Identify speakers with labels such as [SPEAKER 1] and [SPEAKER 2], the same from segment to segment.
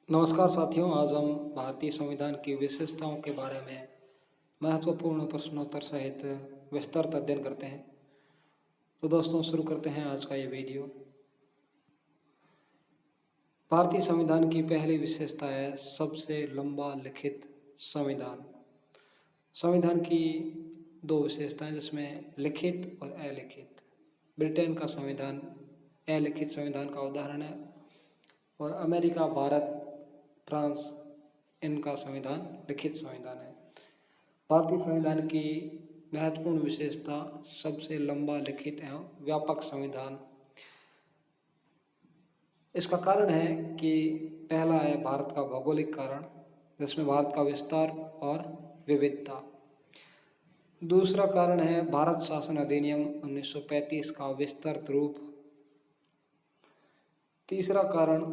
[SPEAKER 1] नमस्कार साथियों, आज हम भारतीय संविधान की विशेषताओं के बारे में महत्वपूर्ण प्रश्नोत्तर सहित विस्तृत अध्ययन करते हैं। तो दोस्तों, शुरू करते हैं आज का ये वीडियो। भारतीय संविधान की पहली विशेषता है सबसे लंबा लिखित संविधान। संविधान की दो विशेषताएं जिसमें लिखित और अलिखित। ब्रिटेन का संविधान अलिखित संविधान का उदाहरण है और अमेरिका, भारत, फ्रांस इनका संविधान लिखित संविधान है। भारतीय संविधान की महत्वपूर्ण विशेषता सबसे लंबा लिखित एवं व्यापक संविधान। इसका कारण है कि पहला है भारत का भौगोलिक कारण, जिसमें भारत का विस्तार और विविधता। दूसरा कारण है भारत शासन अधिनियम 1935 का विस्तृत रूप। तीसरा कारण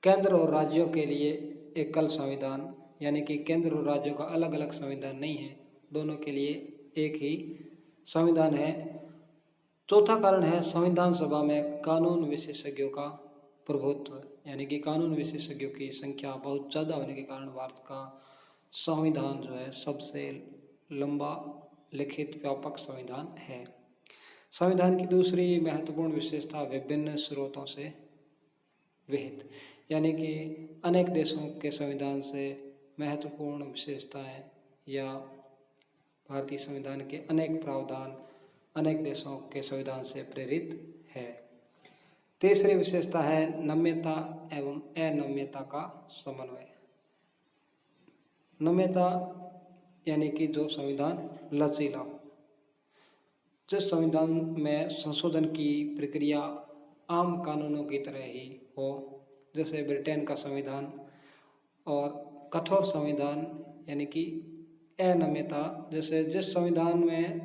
[SPEAKER 1] केंद्र और राज्यों के लिए एकल संविधान, यानी कि केंद्र और राज्यों का अलग अलग संविधान नहीं है, दोनों के लिए एक ही संविधान है। चौथा कारण है संविधान सभा में कानून विशेषज्ञों का प्रभुत्व, यानी कि कानून विशेषज्ञों की संख्या बहुत ज़्यादा होने के कारण भारत का संविधान जो है सबसे लंबा लिखित व्यापक संविधान है। संविधान की दूसरी महत्वपूर्ण विशेषता विभिन्न स्रोतों से विहित, यानी कि अनेक देशों के संविधान से महत्वपूर्ण विशेषताएं या भारतीय संविधान के अनेक प्रावधान अनेक देशों के संविधान से प्रेरित है। तीसरी विशेषता है नम्यता एवं अनम्यता का समन्वय। नम्यता यानी कि जो संविधान लचीला हो, जिस संविधान में संशोधन की प्रक्रिया आम कानूनों की तरह ही हो, जैसे ब्रिटेन का संविधान। और कठोर संविधान यानी कि अनम्यता, जैसे जिस संविधान में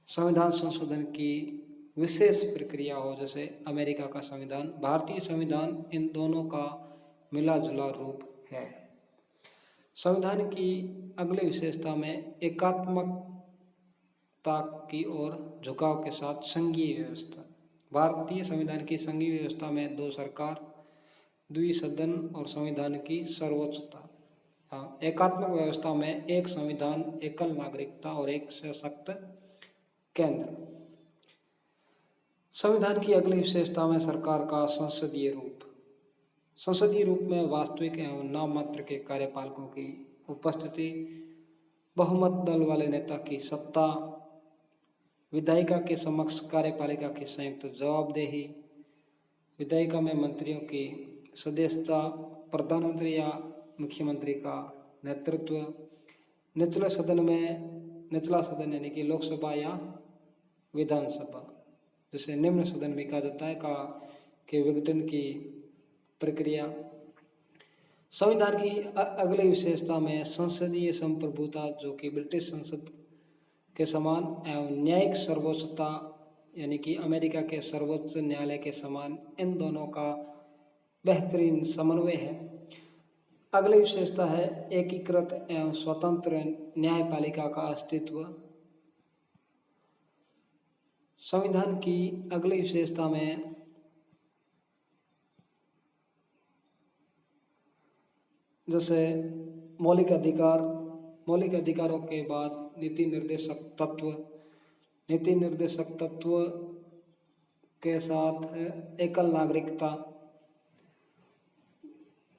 [SPEAKER 1] संविधान संशोधन की विशेष प्रक्रिया हो, जैसे अमेरिका का संविधान। भारतीय संविधान इन दोनों का मिला जुला रूप है। संविधान की अगली विशेषता में एकात्मकता की ओर झुकाव के साथ संघीय व्यवस्था। भारतीय संविधान की संघीय व्यवस्था में दो सरकार, द्विसदन और संविधान की सर्वोच्चता। एकात्मक व्यवस्था में एक संविधान, एकल नागरिकता और एक सशक्त केंद्र। संविधान की अगली विशेषता में सरकार का संसदीय रूप। संसदीय रूप में वास्तविक एवं नाम मात्र के कार्यपालकों की उपस्थिति, बहुमत दल वाले नेता की सत्ता, विधायिका के समक्ष कार्यपालिका की संयुक्त जवाबदेही, विधायिका में मंत्रियों की सदस्यता, प्रधानमंत्री या मुख्यमंत्री का नेतृत्व, निचले सदन में निचला सदन यानी कि लोकसभा या विधानसभा, जिसे निम्न सदन भी कहा जाता है, का के विघटन की प्रक्रिया। संविधान की अगली विशेषता में संसदीय संप्रभुता, जो कि ब्रिटिश संसद के समान, एवं न्यायिक सर्वोच्चता यानी कि अमेरिका के सर्वोच्च न्यायालय के समान, इन दोनों का बेहतरीन समन्वय है। अगली विशेषता है एकीकृत एवं स्वतंत्र न्यायपालिका का अस्तित्व। संविधान की अगली विशेषता में जैसे मौलिक अधिकार, मौलिक अधिकारों के बाद नीति निर्देशक तत्व, नीति निर्देशक तत्व के साथ एकल नागरिकता,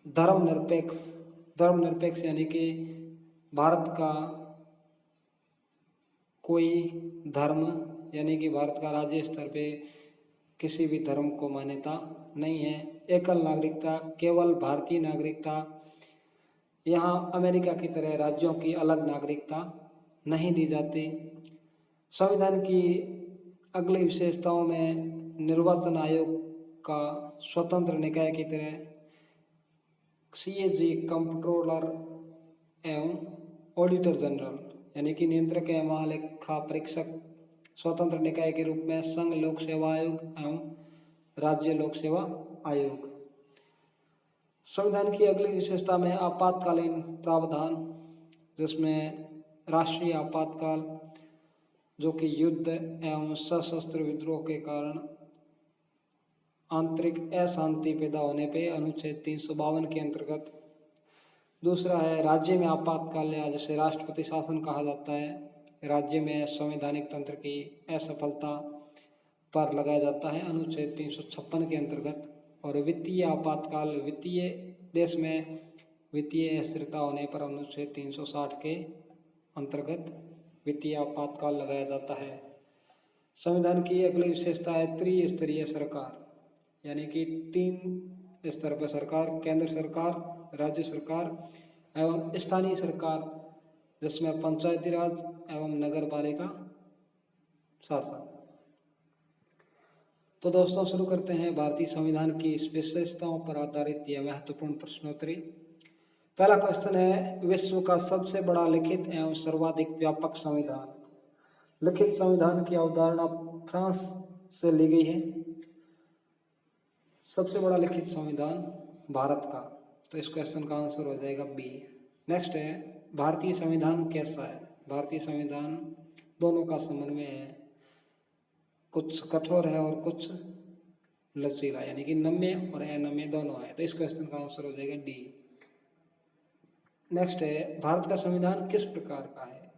[SPEAKER 1] धर्मनिरपेक्ष, धर्मनिरपेक्ष यानी कि भारत का कोई धर्म, यानी कि भारत का राज्य स्तर पे किसी भी धर्म को मान्यता नहीं है। एकल नागरिकता, केवल भारतीय नागरिकता, यहाँ अमेरिका की तरह राज्यों की अलग नागरिकता नहीं दी जाती। संविधान की अगली विशेषताओं में निर्वाचन आयोग का स्वतंत्र निकाय की तरह CAG, कंप्ट्रोलर एवं ऑडिटर जनरल यानी कि नियंत्रक एवं महालेखा परीक्षक स्वतंत्र निकाय के रूप में संघ लोक सेवा आयोग एवं राज्य लोक सेवा आयोग। संविधान की अगली विशेषता में आपातकालीन प्रावधान, जिसमें राष्ट्रीय आपातकाल, जो कि युद्ध एवं सशस्त्र विद्रोह के कारण आंतरिक अशांति पैदा होने पे अनुच्छेद 352 के अंतर्गत। दूसरा है राज्य में आपातकाल या जिसे राष्ट्रपति शासन कहा जाता है, राज्य में संवैधानिक तंत्र की असफलता पर लगाया जाता है अनुच्छेद 356 के अंतर्गत। और वित्तीय आपातकाल, वित्तीय देश में वित्तीय अस्थिरता होने पर अनुच्छेद 360 के अंतर्गत वित्तीय आपातकाल लगाया जाता है। संविधान की अगली विशेषता है त्रिस्तरीय सरकार, यानी कि 3 स्तर पर सरकार, केंद्र सरकार, राज्य सरकार एवं स्थानीय सरकार, जिसमें पंचायती राज एवं नगर पालिका शासन। तो दोस्तों शुरू करते हैं भारतीय संविधान की विशेषताओं पर आधारित यह महत्वपूर्ण प्रश्नोत्तरी। पहला क्वेश्चन है, विश्व का सबसे बड़ा लिखित एवं सर्वाधिक व्यापक संविधान। लिखित संविधान की अवधारणा फ्रांस से ली गई है। सबसे बड़ा लिखित संविधान भारत का, तो इस क्वेश्चन का आंसर हो जाएगा बी। नेक्स्ट है, भारतीय संविधान कैसा है। भारतीय संविधान दोनों का समन्वय है, कुछ कठोर है और कुछ लचीला, यानी कि नम्य और अनम्य दोनों है, तो इस क्वेश्चन का आंसर हो जाएगा डी। नेक्स्ट है, भारत का संविधान किस प्रकार का है।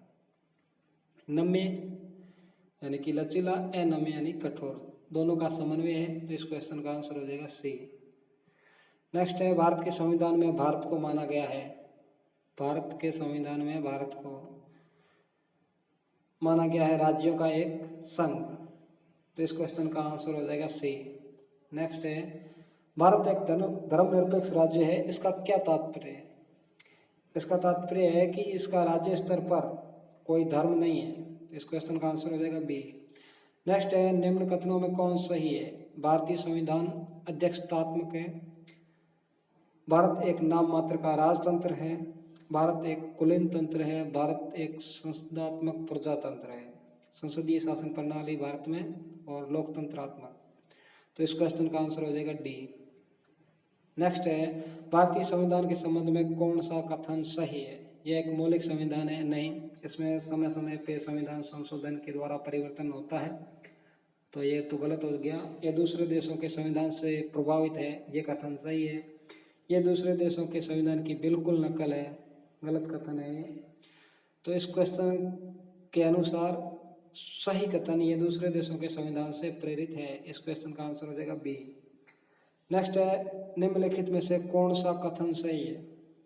[SPEAKER 1] नम्य यानी कि लचीला, अनम्य यानी कठोर, दोनों का समन्वय है, तो इस क्वेश्चन का आंसर हो जाएगा सी। नेक्स्ट है, भारत के संविधान में भारत को माना गया है। भारत के संविधान में भारत को माना गया है राज्यों का एक संघ, तो इस क्वेश्चन का आंसर हो जाएगा सी। नेक्स्ट है, भारत एक धर्मनिरपेक्ष राज्य है, इसका क्या तात्पर्य है। इसका तात्पर्य है कि इसका राज्य स्तर पर कोई धर्म नहीं है, तो इस क्वेश्चन का आंसर हो जाएगा बी। नेक्स्ट है, निम्न कथनों में कौन सही है। भारतीय संविधान अध्यक्षतात्मक है, भारत एक नाम मात्र का राजतंत्र है, भारत एक कुलीन तंत्र है, भारत एक संसदात्मक प्रजातंत्र है, संसदीय शासन प्रणाली भारत में, और लोकतंत्रात्मक, तो इस क्वेश्चन का आंसर हो जाएगा डी। नेक्स्ट है, भारतीय संविधान के संबंध में कौन सा कथन सही है। यह एक मौलिक संविधान है, नहीं, इसमें समय समय पे संविधान संशोधन के द्वारा परिवर्तन होता है, तो ये तो गलत हो गया। ये दूसरे देशों के संविधान से प्रभावित है, ये कथन सही है। ये दूसरे देशों के संविधान की बिल्कुल नकल है, गलत कथन है ये। तो इस क्वेश्चन के अनुसार सही कथन ये दूसरे देशों के संविधान से प्रेरित है, इस क्वेश्चन का आंसर हो जाएगा बी। नेक्स्ट है, निम्नलिखित में से कौन सा कथन सही है।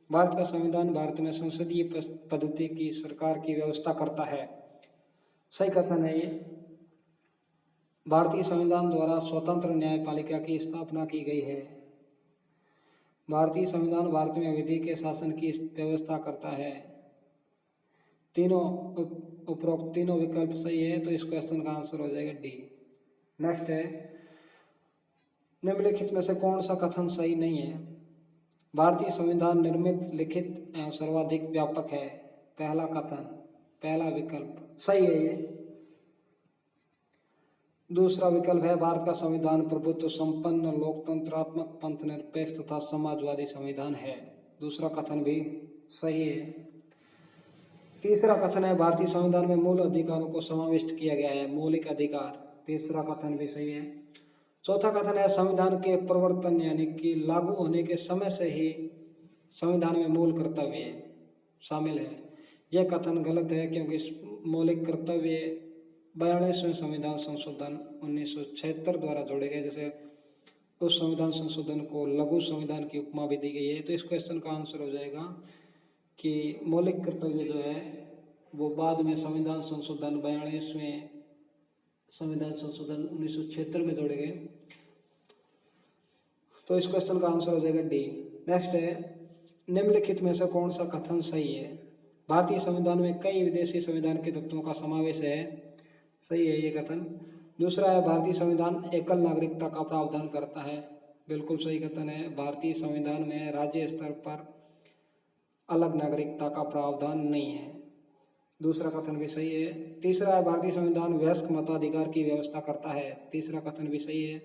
[SPEAKER 1] भारत का संविधान भारत में संसदीय पद्धति की सरकार की व्यवस्था करता है, सही कथन है ये। भारतीय संविधान द्वारा स्वतंत्र न्यायपालिका की स्थापना की गई है। भारतीय संविधान भारत में विधि के शासन की व्यवस्था करता है। तीनों उपरोक्त तीनों विकल्प सही है, तो इस क्वेश्चन का आंसर हो जाएगा डी। नेक्स्ट है, निम्नलिखित में से कौन सा कथन सही नहीं है। भारतीय संविधान निर्मित, लिखित एवं सर्वाधिक व्यापक है। पहला कथन, पहला विकल्प सही है ये। दूसरा विकल्प है, भारत का संविधान प्रभुत्व संपन्न, लोकतंत्रात्मक, पंथ निरपेक्ष तथा समाजवादी संविधान है। दूसरा कथन भी सही है। तीसरा कथन है, भारतीय संविधान में मूल अधिकारों को समाविष्ट किया गया है, मौलिक अधिकार। तीसरा कथन भी सही है। चौथा कथन है, संविधान के प्रवर्तन यानी कि लागू होने के समय से ही संविधान में मूल कर्तव्य शामिल है। यह कथन गलत है, क्योंकि मौलिक कर्तव्य 42वें संविधान संशोधन 1976 द्वारा जोड़े गए, जैसे उस संविधान संशोधन को लघु संविधान की उपमा भी दी गई है। तो इस क्वेश्चन का आंसर हो जाएगा कि मौलिक कर्तव्य जो है वो बाद में संविधान संशोधन 42वें संविधान संशोधन 1976 में जोड़े गए, तो इस क्वेश्चन का आंसर हो जाएगा डी। नेक्स्ट है, निम्नलिखित में से कौन सा कथन सही है। भारतीय संविधान में कई विदेशी संविधान के तत्वों का समावेश है, सही है ये कथन। दूसरा है, भारतीय संविधान एकल नागरिकता का प्रावधान करता है, बिल्कुल सही कथन है। भारतीय संविधान में राज्य स्तर पर अलग नागरिकता का प्रावधान नहीं है, दूसरा कथन भी सही है। तीसरा है, भारतीय संविधान वयस्क मताधिकार की व्यवस्था करता है, तीसरा कथन भी सही है।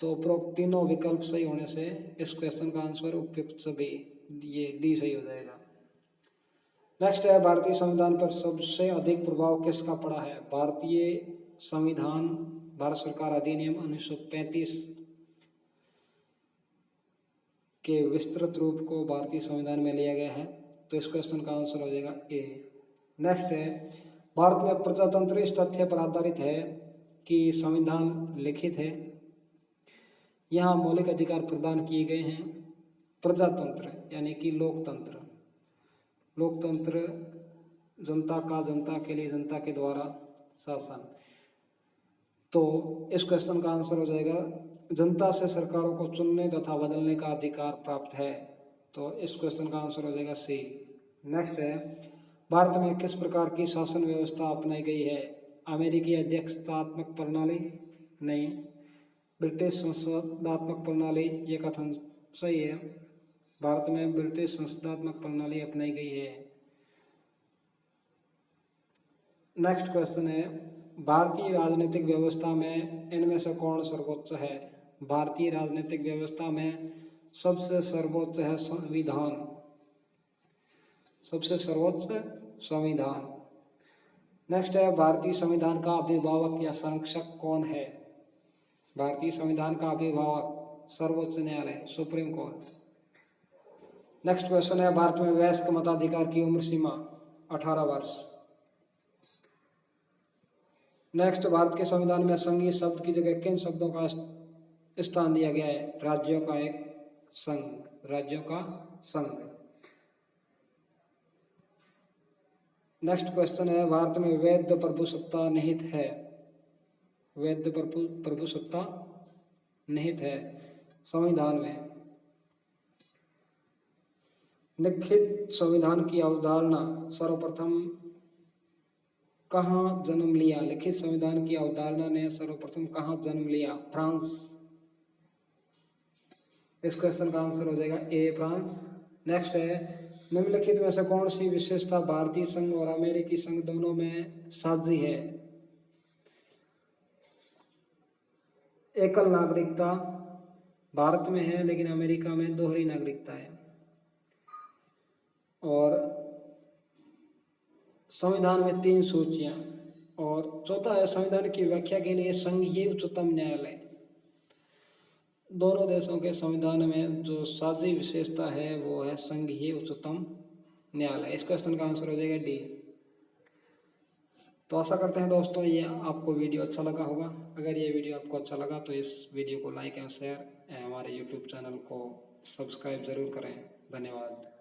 [SPEAKER 1] तो उपरोक्त तीनों विकल्प सही होने से इस क्वेश्चन का आंसर उपयुक्त सभी, ये डी सही हो जाएगा। नेक्स्ट है, भारतीय संविधान पर सबसे अधिक प्रभाव किसका पड़ा है। भारतीय संविधान, भारत सरकार अधिनियम 1935 के विस्तृत रूप को भारतीय संविधान में लिया गया है? तो इस क्वेश्चन का आंसर हो जाएगा ए। नेक्स्ट है, भारत में प्रजातंत्र इस तथ्य पर आधारित है कि संविधान लिखित है। यहाँ मौलिक अधिकार प्रदान किए गए हैं। प्रजातंत्र यानी कि लोकतंत्र, लोकतंत्र जनता का, जनता के लिए, जनता के द्वारा शासन। तो इस क्वेश्चन का आंसर हो जाएगा जनता से सरकारों को चुनने तथा बदलने का अधिकार प्राप्त है। तो इस क्वेश्चन का आंसर हो जाएगा सी। नेक्स्ट है, भारत में किस प्रकार की शासन व्यवस्था अपनाई गई है? अमेरिकी अध्यक्षतात्मक प्रणाली? नहीं। ब्रिटिश संसदात्मक प्रणाली? ये कथन सही है, भारत में ब्रिटिश संसदात्मक प्रणाली अपनाई गई है। नेक्स्ट क्वेश्चन है, भारतीय राजनीतिक व्यवस्था में इनमें से कौन सर्वोच्च है? भारतीय राजनीतिक व्यवस्था में सबसे सर्वोच्च है संविधान, सबसे सर्वोच्च संविधान। नेक्स्ट है, भारतीय संविधान का अभिभावक या संरक्षक कौन है? भारतीय संविधान का अभिभावक सर्वोच्च न्यायालय, सुप्रीम कोर्ट। नेक्स्ट क्वेश्चन है, भारत में वयस्क मताधिकार की उम्र सीमा 18 वर्ष। नेक्स्ट, भारत के संविधान में संघीय शब्द की जगह किन शब्दों का स्थान दिया गया है? राज्यों का एक संघ, राज्यों का संघ। नेक्स्ट क्वेश्चन है, भारत में वैध प्रभुसत्ता निहित है? वैध प्रभुसत्ता निहित है संविधान में। लिखित संविधान की अवधारणा सर्वप्रथम कहाँ जन्म लिया? लिखित संविधान की अवधारणा ने सर्वप्रथम कहाँ जन्म लिया? फ्रांस। इस क्वेश्चन का आंसर हो जाएगा ए, फ्रांस। नेक्स्ट है, निम्नलिखित में से कौन सी विशेषता भारतीय संघ और अमेरिकी संघ दोनों में साझी है? एकल नागरिकता भारत में है, लेकिन अमेरिका में दोहरी नागरिकता है। और संविधान में 3 सूचियां। और चौथा है, संविधान की व्याख्या के लिए संघीय उच्चतम न्यायालय। दोनों देशों के संविधान में जो साझी विशेषता है वो है संघीय उच्चतम न्यायालय। इस क्वेश्चन का आंसर हो जाएगा डी। तो आशा करते हैं दोस्तों ये आपको वीडियो अच्छा लगा होगा। अगर ये वीडियो आपको अच्छा लगा तो इस वीडियो को लाइक एंड शेयर, हमारे यूट्यूब चैनल को सब्सक्राइब ज़रूर करें। धन्यवाद।